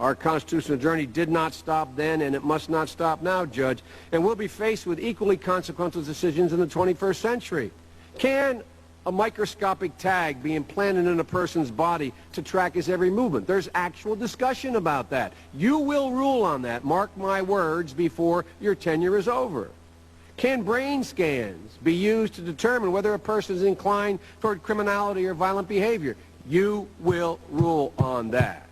Our constitutional journey did not stop then, and it must not stop now, Judge. And we'll be faced with equally consequential decisions in the 21st century. Can a microscopic tag be implanted in a person's body to track his every movement? There's actual discussion about that. You will rule on that, mark my words, before your tenure is over. Can brain scans be used to determine whether a person is inclined toward criminality or violent behavior? You will rule on that.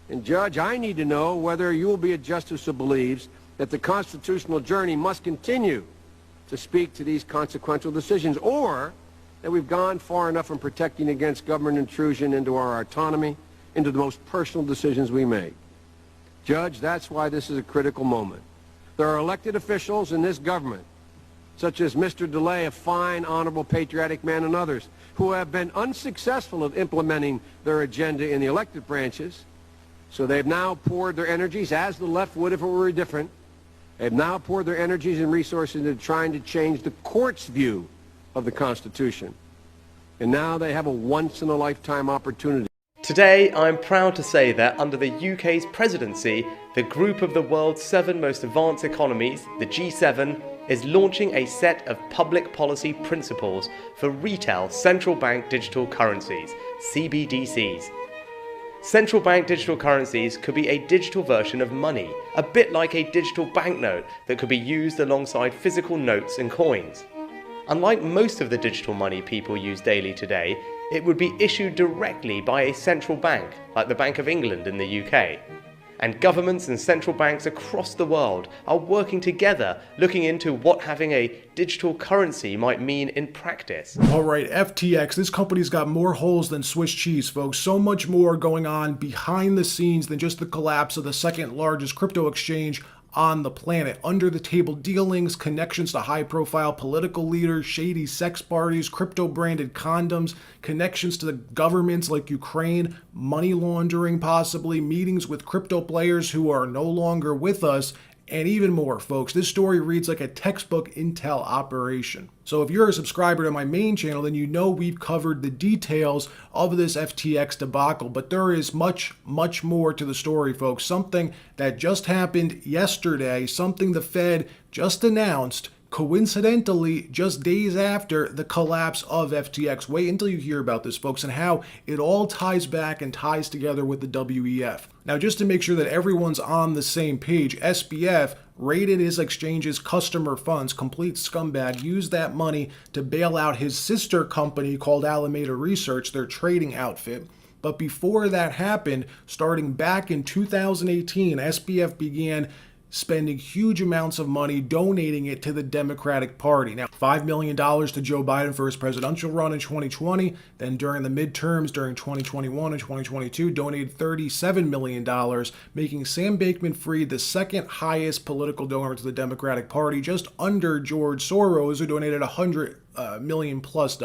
And Judge, I need to know whether you will be a justice who believes that the constitutional journey must continue to speak to these consequential decisions, or that we've gone far enough in protecting against government intrusion into our autonomy, into the most personal decisions we make. Judge, that's why this is a critical moment. There are elected officials in this government, such as Mr. DeLay, a fine, honorable, patriotic man, and others, who have been unsuccessful at implementing their agenda in the elected branches. So they've now poured their energies, as the left would if it were different, they've now poured their energies and resources into trying to change the court's view of the Constitution. And now they have a once-in-a-lifetime opportunity. Today, I'm proud to say that under the UK's presidency, the group of the world's 7 most advanced economies, the G7, is launching a set of public policy principles for retail central bank digital currencies, CBDCs. Central bank digital currencies could be a digital version of money, a bit like a digital banknote that could be used alongside physical notes and coins. Unlike most of the digital money people use daily today, it would be issued directly by a central bank, like the Bank of England in the UK. And governments and central banks across the world are working together, looking into what having a digital currency might mean in practice. All right, FTX, this company's got more holes than Swiss cheese, folks. So much more going on behind the scenes than just the collapse of the second largest crypto exchange on the planet. Under the table dealings, connections to high profile political leaders, shady sex parties, crypto branded condoms, connections to the governments like Ukraine, money laundering possibly, meetings with crypto players who are no longer with us, and even more, folks. This story reads like a textbook intel operation. So if you're a subscriber to my main channel, then you know we've covered the details of this FTX debacle, but there is much, much more to the story, folks. Something that just happened yesterday, something the Fed just announced, coincidentally, just days after the collapse of FTX. Wait until you hear about this, folks, and how it all ties back and ties together with the WEF. Now, just to make sure that everyone's on the same page, SBF raided his exchange's customer funds. Complete scumbag. Used that money to bail out his sister company called Alameda Research, their trading outfit. But before that happened, starting back in 2018, SBF began spending huge amounts of money donating it to the Democratic Party. Now, $5 million to Joe Biden for his presidential run in 2020. Then during the midterms during 2021 and 2022, donated $37 million, making Sam Bankman-Fried the second highest political donor to the Democratic Party, just under George Soros, who donated $100 million plus.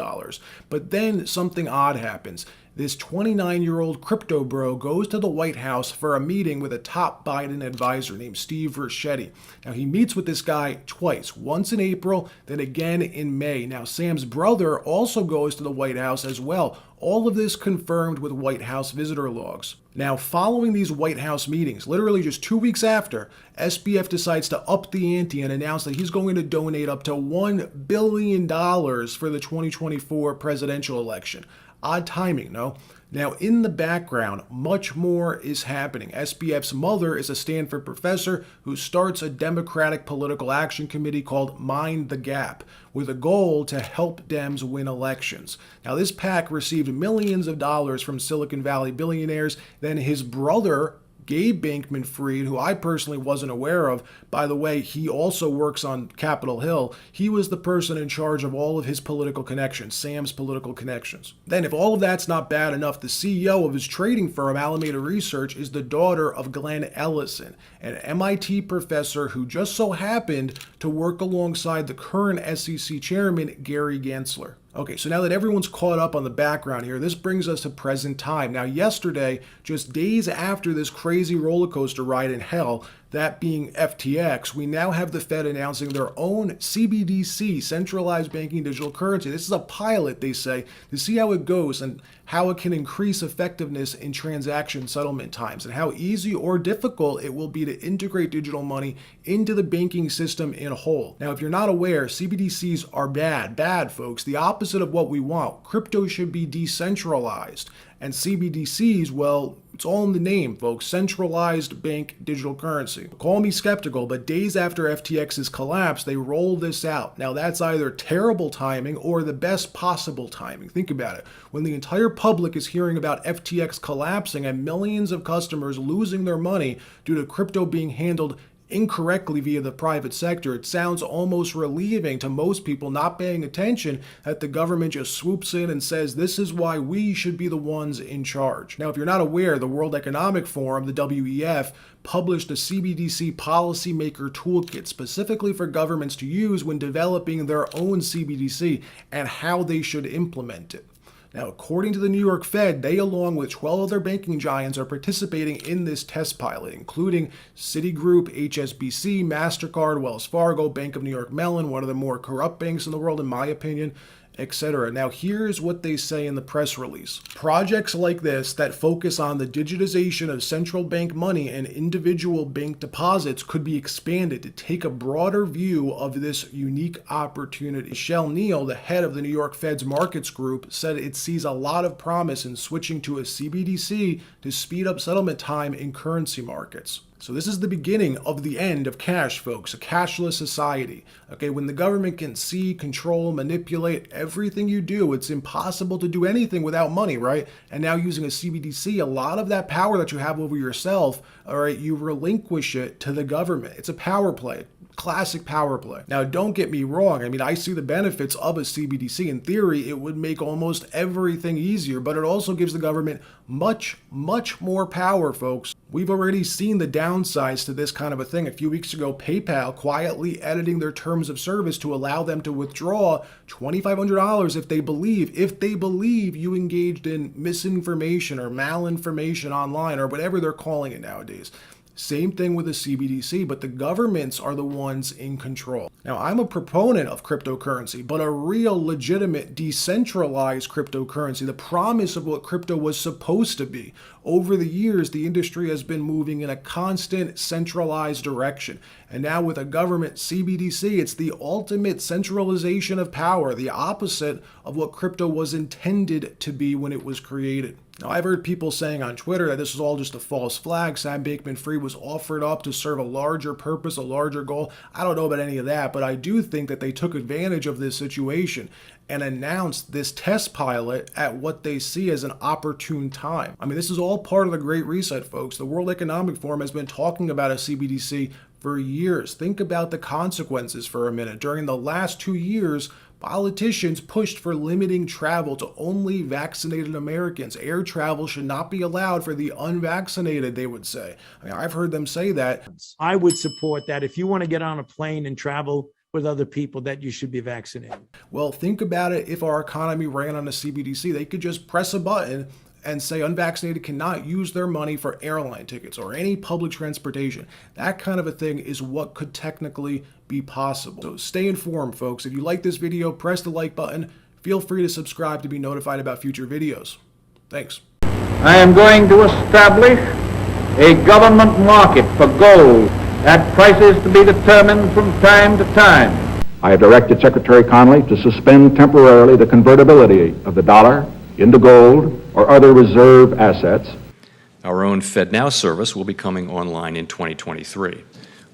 But then something odd happens. This 29-year-old crypto bro goes to the White House for a meeting with a top Biden advisor named Steve Ricchetti. Now, he meets with this guy twice, once in April, then again in May. Now, Sam's brother also goes to the White House as well. All of this confirmed with White House visitor logs. Now, following these White House meetings, literally just 2 weeks after, SBF decides to up the ante and announce that he's going to donate up to $1 billion for the 2024 presidential election. Odd timing, no? Now, in the background, much more is happening. SBF's mother is a Stanford professor who starts a Democratic political action committee called Mind the Gap, with a goal to help Dems win elections. Now, this PAC received millions of dollars from Silicon Valley billionaires. Then his brother, Gabe Bankman-Fried, who I personally wasn't aware of. By the way, he also works on Capitol Hill. He was the person in charge of all of his political connections, Sam's political connections. Then, if all of that's not bad enough, the CEO of his trading firm, Alameda Research, is the daughter of Glenn Ellison, an MIT professor who just so happened to work alongside the current SEC chairman, Gary Gensler. Okay, so now that everyone's caught up on the background here, this brings us to present time. Now, yesterday, just days after this crazy roller coaster ride in hell, that being FTX, we now have the Fed announcing their own CBDC, centralized banking digital currency. This is a pilot, they say, to see how it goes and how it can increase effectiveness in transaction settlement times and how easy or difficult it will be to integrate digital money into the banking system in whole. Now, if you're not aware, CBDCs are bad, folks. The opposite of what we want. Crypto should be decentralized. And CBDCs, well, it's all in the name, folks. Centralized bank digital currency. Call me skeptical, but days after FTX's collapse, they rolled this out. Now, that's either terrible timing or the best possible timing. Think about it. When the entire public is hearing about FTX collapsing and millions of customers losing their money due to crypto being handled incorrectly via the private sector, it sounds almost relieving to most people not paying attention that the government just swoops in and says this is why we should be the ones in charge. Now, if you're not aware, the World Economic Forum, the WEF, published a CBDC policymaker toolkit specifically for governments to use when developing their own CBDC and how they should implement it. Now, according to the New York Fed, they, along with 12 other banking giants, are participating in this test pilot, including Citigroup, HSBC, MasterCard, Wells Fargo, Bank of New York Mellon, one of the more corrupt banks in the world, in my opinion, etc. Now, here's what they say in the press release. Projects like this that focus on the digitization of central bank money and individual bank deposits could be expanded to take a broader view of this unique opportunity. Michelle Neal, the head of the New York Fed's markets group, said it sees a lot of promise in switching to a CBDC to speed up settlement time in currency markets. So this is the beginning of the end of cash, folks, a cashless society. Okay, when the government can see, control, manipulate everything you do, it's impossible to do anything without money, right? And now using a CBDC, a lot of that power that you have over yourself, all right, you relinquish it to the government. It's a power play. Classic power play. Now, don't get me wrong. I mean, I see the benefits of a CBDC. In theory, it would make almost everything easier, but it also gives the government much more power, folks. We've already seen the downsides to this kind of a thing. A few weeks ago, PayPal quietly editing their terms of service to allow them to withdraw $2,500 if they believe you engaged in misinformation or malinformation online or whatever they're calling it nowadays. Same thing with a CBDC, but the governments are the ones in control. Now, I'm a proponent of cryptocurrency, but a real legitimate decentralized cryptocurrency, the promise of what crypto was supposed to be. Over the years, the industry has been moving in a constant centralized direction. And now with a government CBDC, it's the ultimate centralization of power, the opposite of what crypto was intended to be when it was created. Now, I've heard people saying on Twitter that this is all just a false flag. Sam Bankman-Fried was offered up to serve a larger purpose, a larger goal. I don't know about any of that, but I do think that they took advantage of this situation and announced this test pilot at what they see as an opportune time. I mean, this is all part of the Great Reset, folks. The World Economic Forum has been talking about a CBDC for years. Think about the consequences for a minute. During the last 2 years, politicians pushed for limiting travel to only vaccinated Americans. Air travel should not be allowed for the unvaccinated, they would say. I mean, I've heard them say that. I would support that. If you want to get on a plane and travel with other people, that you should be vaccinated. Well, think about it. If our economy ran on a CBDC, they could just press a button and say unvaccinated cannot use their money for airline tickets or any public transportation. That kind of a thing is what could technically be possible. So stay informed, folks. If you like this video, press the like button. Feel free to subscribe to be notified about future videos. Thanks. I am going to establish a government market for gold at prices to be determined from time to time. I have directed Secretary Connally to suspend temporarily the convertibility of the dollar into gold or other reserve assets. Our own Fednow service will be coming online in 2023.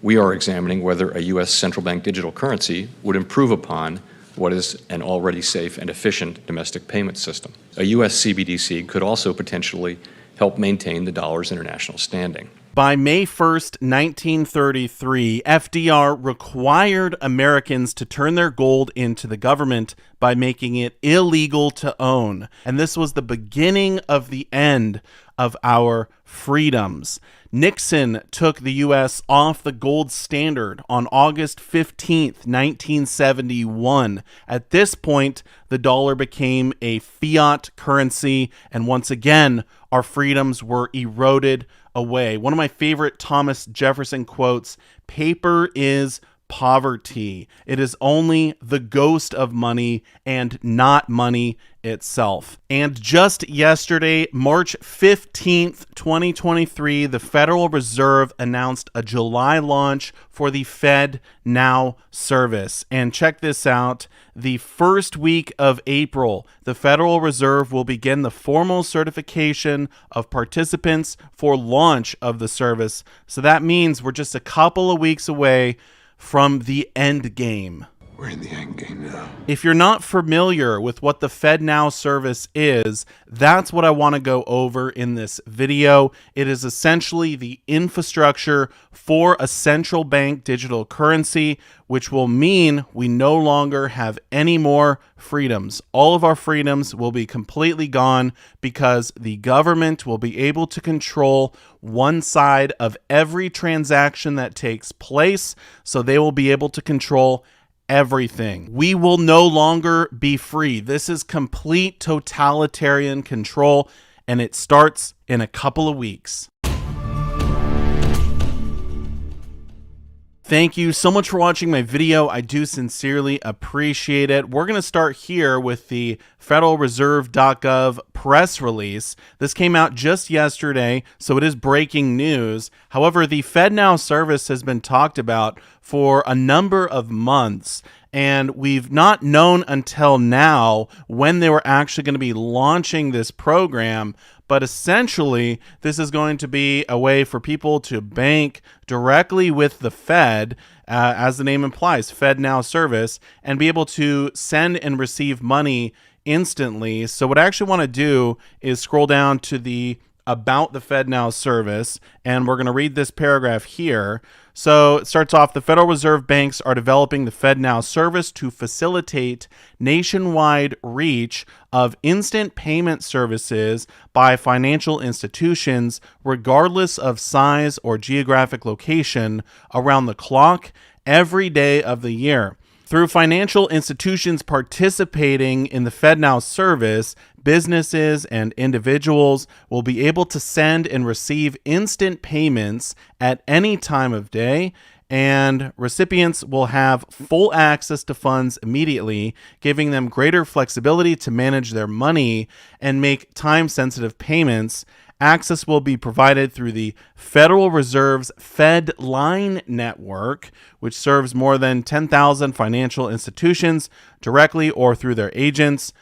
We are examining whether a U.S. central bank digital currency would improve upon what is an already safe and efficient domestic payment system. A U.S. CBDC could also potentially help maintain the dollar's international standing. By May 1st, 1933, FDR required Americans to turn their gold into the government by making it illegal to own. And this was the beginning of the end of our freedoms. Nixon took the U.S. off the gold standard on August 15th, 1971. At this point, the dollar became a fiat currency, and once again, our freedoms were eroded away. One of my favorite Thomas Jefferson quotes, "Paper is poverty. It is only the ghost of money and not money itself." And just yesterday, March 15th, 2023, the Federal Reserve announced a July launch for the Fednow service. And check this out. The first week of April, the Federal Reserve will begin the formal certification of participants for launch of the service. So that means we're just a couple of weeks away from the end game. We're in the end game now. If you're not familiar with what the Fednow service is, that's what I want to go over in this video. It is essentially the infrastructure for a central bank digital currency, which will mean we no longer have any more freedoms. All of our freedoms will be completely gone because the government will be able to control one side of every transaction that takes place, so they will be able to control everything. We will no longer be free. This is complete totalitarian control, and it starts in a couple of weeks. Thank you so much for watching my video. I do sincerely appreciate it. We're going to start here with the federalreserve.gov press release. This came out just yesterday, so it is breaking news. However, the Fednow service has been talked about for a number of months, and we've not known until now when they were actually going to be launching this program. But essentially, this is going to be a way for people to bank directly with the Fed, as the name implies, Fednow service, and be able to send and receive money instantly. So what I actually want to do is scroll down to the About the Fednow service, and we're going to read this paragraph here. So it starts off, the Federal Reserve banks are developing the Fednow service to facilitate nationwide reach of instant payment services by financial institutions, regardless of size or geographic location, around the clock, every day of the year. Through financial institutions participating in the Fednow service, businesses and individuals will be able to send and receive instant payments at any time of day, and recipients will have full access to funds immediately, giving them greater flexibility to manage their money and make time-sensitive payments. Access will be provided through the Federal Reserve's FedLine network, which serves more than 10,000 financial institutions directly or through their agents.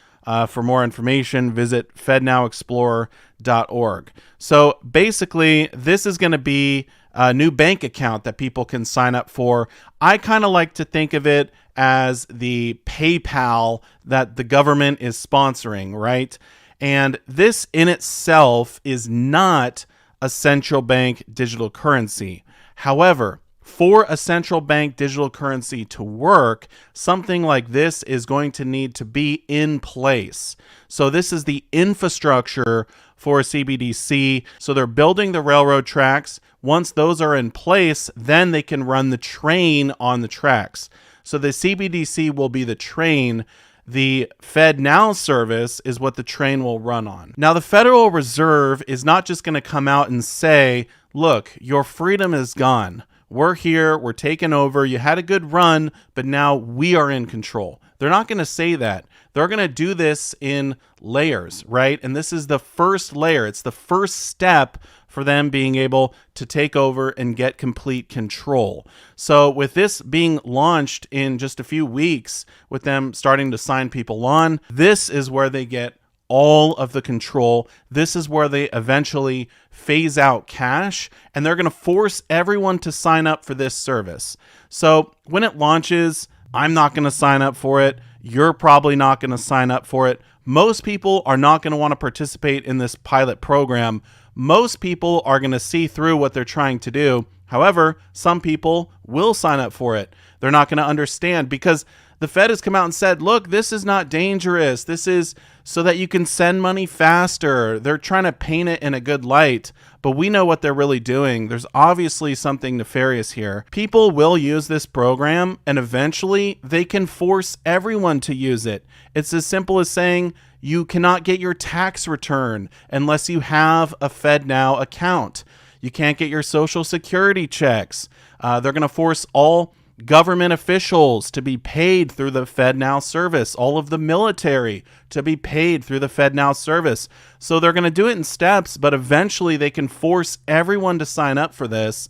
For more information, visit fednowexplorer.org. So basically, this is going to be a new bank account that people can sign up for. I kind of like to think of it as the PayPal that the government is sponsoring, right? And this in itself is not a central bank digital currency. However, for a central bank digital currency to work, something like this is going to need to be in place. So this is the infrastructure for a CBDC. So they're building the railroad tracks. Once those are in place, then they can run the train on the tracks. So the CBDC will be the train. The Fednow service is what the train will run on. Now, the Federal Reserve is not just going to come out and say, look, your freedom is gone. We're here, we're taking over, you had a good run, but now we are in control. They're not going to say that. They're going to do this in layers, right? And this is the first layer. It's the first step for them being able to take over and get complete control. So with this being launched in just a few weeks, with them starting to sign people on, this is where they get all of the control. This is where they eventually phase out cash, and they're going to force everyone to sign up for this service. So when it launches, I'm not going to sign up for it. You're probably not going to sign up for it. Most people are not going to want to participate in this pilot program, most people are going to see through what they're trying to do. However, some people will sign up for it. They're not going to understand because the Fed has come out and said, look, this is not dangerous. This is so that you can send money faster. They're trying to paint it in a good light, but we know what they're really doing. There's obviously something nefarious here. People will use this program, and eventually they can force everyone to use it. It's as simple as saying you cannot get your tax return unless you have a Fednow account. You can't get your Social Security checks. They're going to force all government officials to be paid through the Fednow service, all of the military to be paid through the Fednow service. So they're going to do it in steps, but eventually they can force everyone to sign up for this.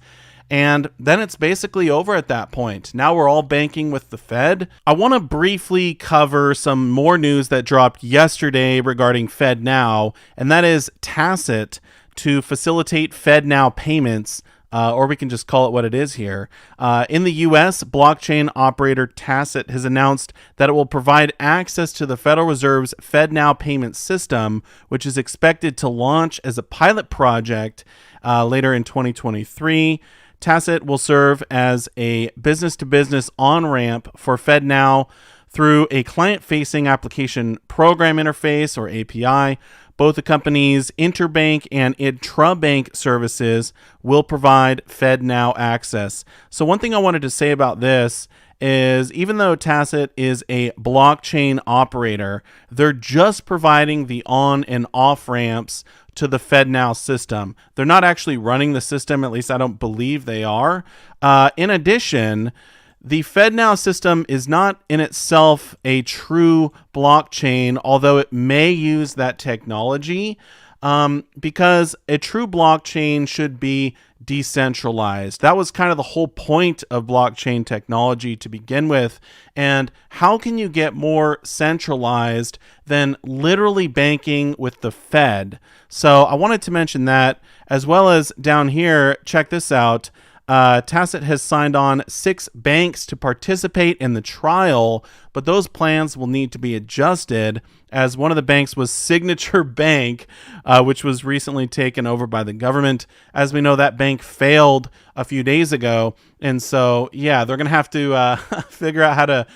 And then it's basically over at that point. Now we're all banking with the Fed. I want to briefly cover some more news that dropped yesterday regarding Fednow, and that is Tacit to facilitate Fednow payments. Or we can just call it what it is here. In the U.S., blockchain operator Tacit has announced that it will provide access to the Federal Reserve's Fednow payment system, which is expected to launch as a pilot project later in 2023. Tacit will serve as a business-to-business on-ramp for Fednow through a client-facing application program interface, or API. Both the company's interbank and intrabank services will provide Fednow access. So one thing I wanted to say about this is even though Tacit is a blockchain operator, they're just providing the on and off ramps to the Fednow system. They're not actually running the system, at least I don't believe they are. In addition, the Fednow system is not in itself a true blockchain, although it may use that technology, because a true blockchain should be decentralized. That was kind of the whole point of blockchain technology to begin with. And how can you get more centralized than literally banking with the Fed? So I wanted to mention that, as well as down here, check this out. Tacit has signed on 6 banks to participate in the trial, but those plans will need to be adjusted, as one of the banks was Signature Bank, which was recently taken over by the government. As we know, that bank failed a few days ago, and so, yeah, they're going to have to figure out how to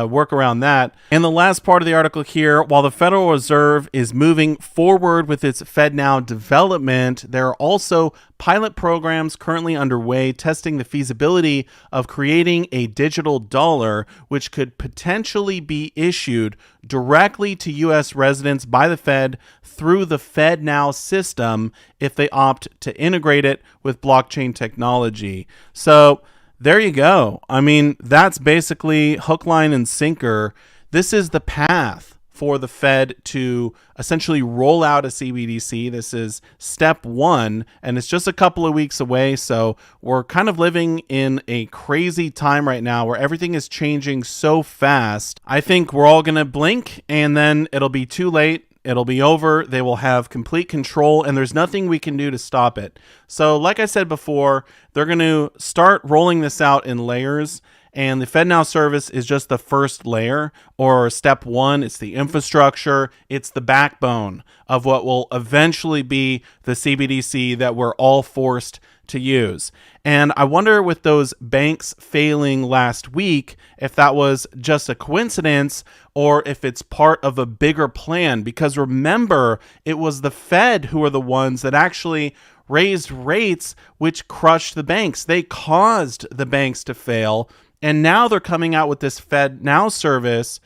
work around that. In the last part of the article here, while the Federal Reserve is moving forward with its Fednow development, there are also pilot programs currently underway testing the feasibility of creating a digital dollar, which could potentially be issued directly to U.S. residents by the Fed through the Fednow system if they opt to integrate it with blockchain technology. So there you go. I mean, that's basically hook, line, and sinker. This is the path for the Fed to essentially roll out a CBDC. This is step 1, and it's just a couple of weeks away. So we're kind of living in a crazy time right now where everything is changing so fast. I think we're all going to blink, and then it'll be too late. It'll be over. They will have complete control, and there's nothing we can do to stop it. So like I said before, they're going to start rolling this out in layers, and the Fednow service is just the first layer, or step 1. It's the infrastructure. It's the backbone of what will eventually be the CBDC that we're all forced to use. And I wonder, with those banks failing last week, if that was just a coincidence or if it's part of a bigger plan. Because remember, it was the Fed who are the ones that actually raised rates, which crushed the banks. They caused the banks to fail. And now they're coming out with this Fednow service,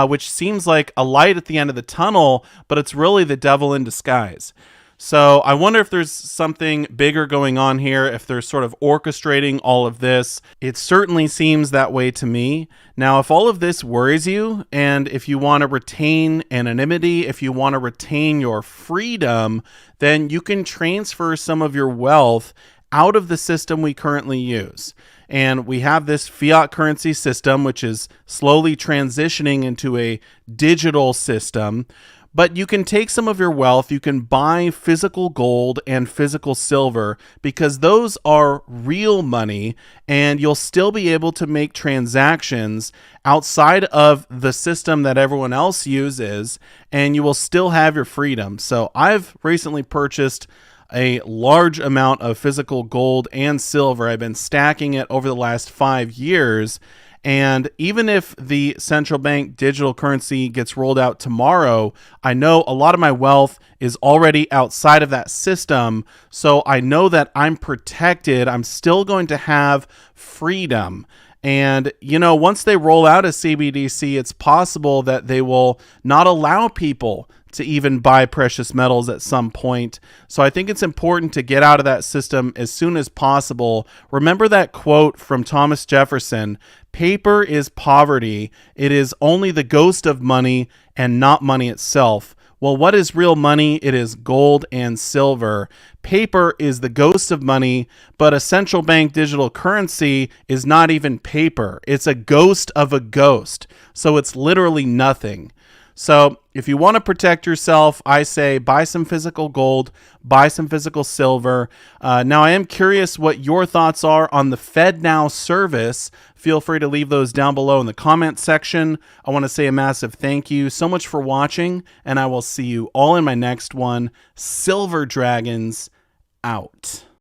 which seems like a light at the end of the tunnel, but it's really the devil in disguise. So I wonder if there's something bigger going on here, if they're sort of orchestrating all of this. It certainly seems that way to me. Now, if all of this worries you, and if you want to retain anonymity, if you want to retain your freedom, then you can transfer some of your wealth out of the system we currently use. And we have this fiat currency system, which is slowly transitioning into a digital system. But you can take some of your wealth, you can buy physical gold and physical silver, because those are real money, and you'll still be able to make transactions outside of the system that everyone else uses, and you will still have your freedom. So I've recently purchased a large amount of physical gold and silver. I've been stacking it over the last 5 years. And even if the central bank digital currency gets rolled out tomorrow, I know a lot of my wealth is already outside of that system. So I know that I'm protected. I'm still going to have freedom. And, once they roll out a CBDC, it's possible that they will not allow people to even buy precious metals at some point. So I think it's important to get out of that system as soon as possible. Remember that quote from Thomas Jefferson: "Paper is poverty. It is only the ghost of money and not money itself." Well, what is real money? It is gold and silver. Paper is the ghost of money, but a central bank digital currency is not even paper. It's a ghost of a ghost. So it's literally nothing. So if you want to protect yourself, I say buy some physical gold, buy some physical silver. Now, I am curious what your thoughts are on the Fednow service. Feel free to leave those down below in the comment section. I want to say a massive thank you so much for watching, and I will see you all in my next one. Silver Dragons out.